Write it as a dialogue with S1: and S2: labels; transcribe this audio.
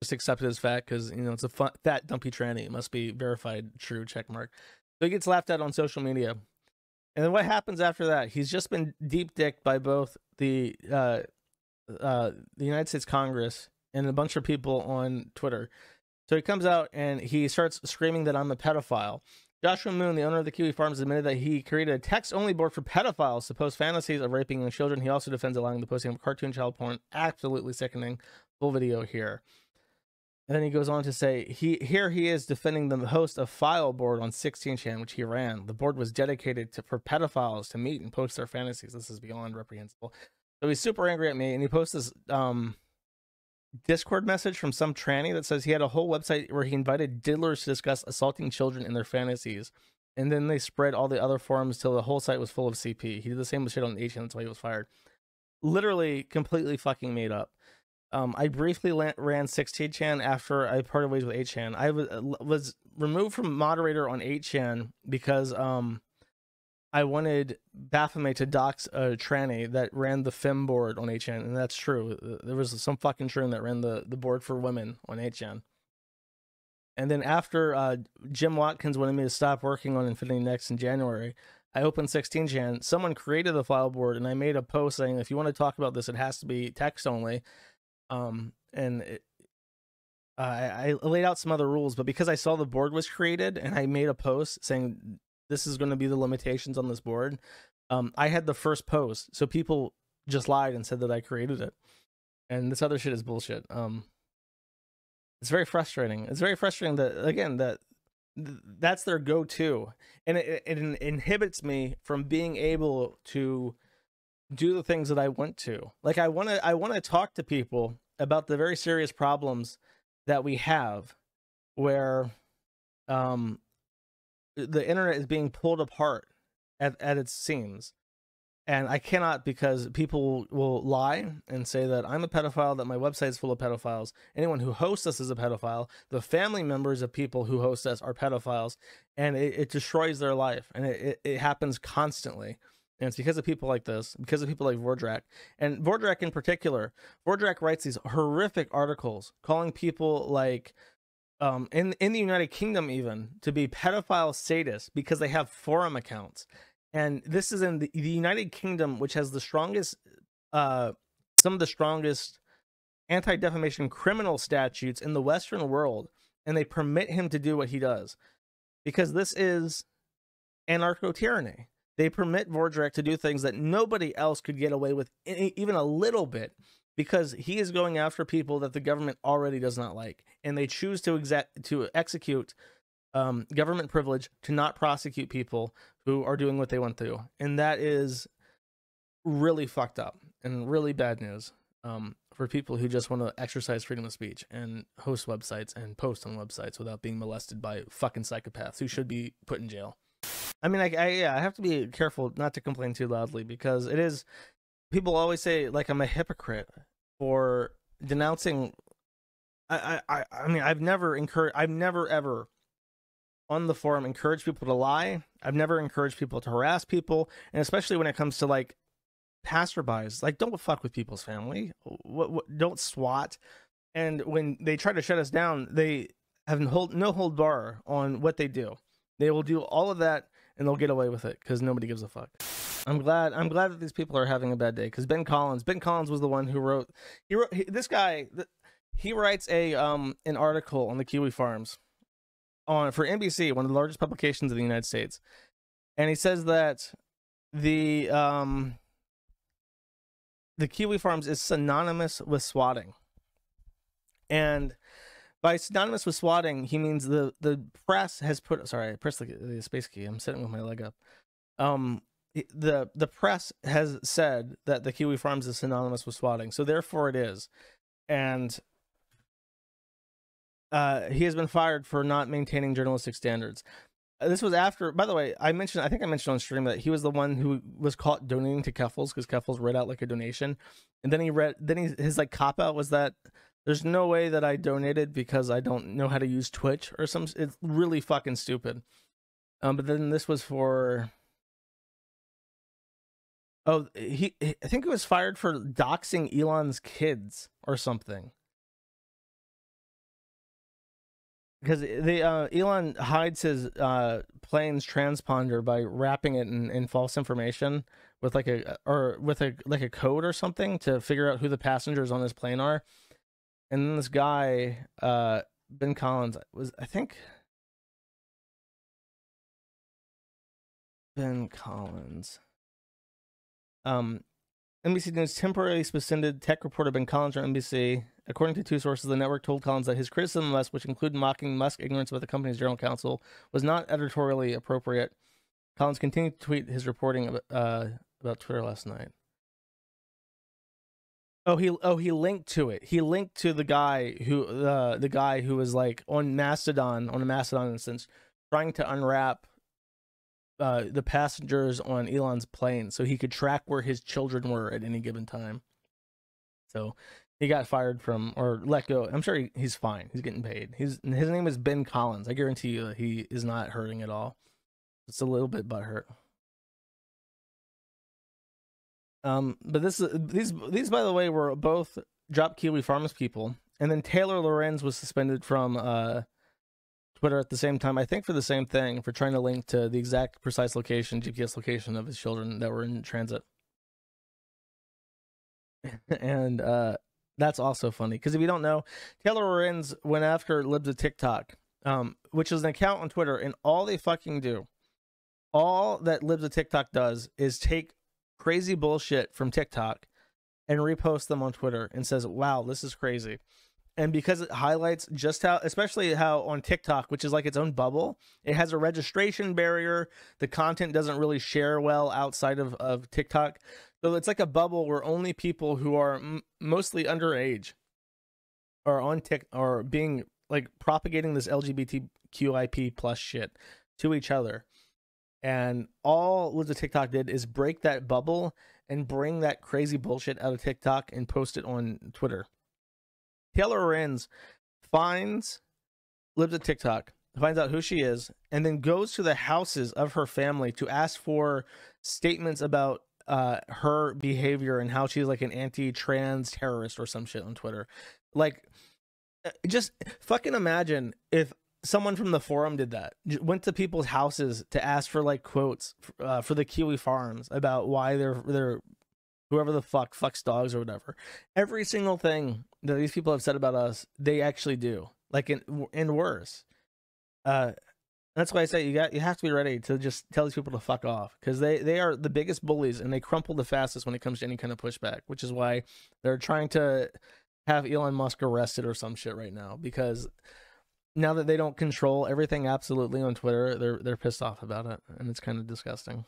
S1: just accept it as fact because, you know, it's a fat, dumpy tranny. It must be verified, true, check mark. So he gets laughed at on social media. And then what happens after that? He's just been deep dicked by both the United States Congress and a bunch of people on Twitter. So he comes out and he starts screaming that I'm a pedophile. Joshua Moon, the owner of the Kiwi Farms, admitted that he created a text-only board for pedophiles to post fantasies of raping young children. He also defends allowing the posting of cartoon child porn. Absolutely sickening. Full video here. And then he goes on to say, he is defending the host of File Board on 16chan, which he ran. The board was dedicated for pedophiles to meet and post their fantasies. This is beyond reprehensible. So he's super angry at me, and he posts this Discord message from some tranny that says he had a whole website where he invited diddlers to discuss assaulting children in their fantasies. And then they spread all the other forums till the whole site was full of CP. He did the same shit on 8chan, that's why he was fired. Literally completely fucking made up. I briefly ran 16chan after I parted ways with 8chan. I was removed from moderator on 8chan because I wanted Baphomet to dox a tranny that ran the fem board on 8chan, and that's true. There was some fucking troon that ran the board for women on 8chan. And then after Jim Watkins wanted me to stop working on Infinity Next in January, I opened 16chan. Someone created the file board, and I made a post saying, if you want to talk about this, it has to be text only. I laid out some other rules, but because I saw the board was created and I made a post saying this is going to be the limitations on this board, I had the first post, so people just lied and said that I created it, and this other shit is bullshit. It's very frustrating. It's very frustrating that, again, that's their go-to, and it inhibits me from being able to do the things that I want to. Like, I want to talk to people about the very serious problems that we have, where the internet is being pulled apart at its seams. And I cannot, because people will lie and say that I'm a pedophile, that my website is full of pedophiles. Anyone who hosts us is a pedophile. The family members of people who host us are pedophiles, and it destroys their life. And it happens constantly. And it's because of people like this, because of people like Vordrak. And Vordrak in particular, writes these horrific articles calling people like, in the United Kingdom even, to be pedophile sadists because they have forum accounts. And this is in the United Kingdom, which has the strongest, some of the strongest anti-defamation criminal statutes in the Western world. And they permit him to do what he does, because this is anarcho-tyranny. They permit Vordrak to do things that nobody else could get away with even a little bit, because he is going after people that the government already does not like. And they choose to execute government privilege to not prosecute people who are doing what they want to. And that is really fucked up and really bad news for people who just want to exercise freedom of speech and host websites and post on websites without being molested by fucking psychopaths who should be put in jail. I mean, I have to be careful not to complain too loudly, because it is, people always say like I'm a hypocrite for denouncing. I mean, I've never ever on the forum encouraged people to lie. I've never encouraged people to harass people, and especially when it comes to like passerbys, like don't fuck with people's family. Don't swat. And when they try to shut us down, they have no hold bar on what they do. They will do all of that, and they'll get away with it because nobody gives a fuck. I'm glad that these people are having a bad day, because Ben Collins was the one who wrote. This guy, he writes an article on the Kiwi Farms for NBC, one of the largest publications in the United States, and he says that the Kiwi Farms is synonymous with swatting, and by synonymous with swatting, he means the press has put. Sorry, I pressed the space key. I'm sitting with my leg up. The press has said that the Kiwi Farms is synonymous with swatting, so therefore it is. And he has been fired for not maintaining journalistic standards. This was after, by the way, I think I mentioned on stream that he was the one who was caught donating to Keffels, because Keffels read out like a donation, and then his like cop out was that there's no way that I donated because I don't know how to use Twitch or some. It's really fucking stupid. But then this was for. Oh, I think he was fired for doxing Elon's kids or something. because they Elon hides his plane's transponder by wrapping it in false information with like a code or something to figure out who the passengers on this plane are. And then this guy, Ben Collins, Ben Collins. NBC News temporarily suspended tech reporter Ben Collins from NBC. According to two sources, the network told Collins that his criticism of Musk, which included mocking Musk's ignorance about the company's general counsel, was not editorially appropriate. Collins continued to tweet his reporting about Twitter last night. Oh, he linked to it. He linked to the guy who was like on a Mastodon instance, trying to unwrap the passengers on Elon's plane so he could track where his children were at any given time. So he got fired from or let go. I'm sure he's fine. He's getting paid. His name is Ben Collins. I guarantee you that he is not hurting at all. It's a little bit butthurt. But these by the way were both Drop Kiwi Farms people, and then Taylor Lorenz was suspended from Twitter at the same time, I think for the same thing, for trying to link to the exact precise location, GPS location of his children that were in transit. And that's also funny, because if you don't know, Taylor Lorenz went after Libs of TikTok, which is an account on Twitter, and all they fucking do, all that Libs of TikTok does is take crazy bullshit from TikTok and repost them on Twitter and says, wow, this is crazy. And because it highlights just how, especially how on TikTok, which is like its own bubble, it has a registration barrier. The content doesn't really share well outside of TikTok. So it's like a bubble where only people who are mostly underage are on or being like propagating this LGBTQIP plus shit to each other. And all Liz of TikTok did is break that bubble and bring that crazy bullshit out of TikTok and post it on Twitter. Taylor Lorenz finds Libs of TikTok, finds out who she is, and then goes to the houses of her family to ask for statements about her behavior and how she's like an anti-trans terrorist or some shit on Twitter. Like, just fucking imagine if someone from the forum did that, went to people's houses to ask for like quotes for the Kiwi Farms about why they're whoever the fucks dogs or whatever. Every single thing that these people have said about us, they actually do, like in worse. That's why I say you have to be ready to just tell these people to fuck off, because they are the biggest bullies and they crumple the fastest when it comes to any kind of pushback, which is why they're trying to have Elon Musk arrested or some shit right now, because now that they don't control everything absolutely on Twitter, they're pissed off about it, and it's kind of disgusting.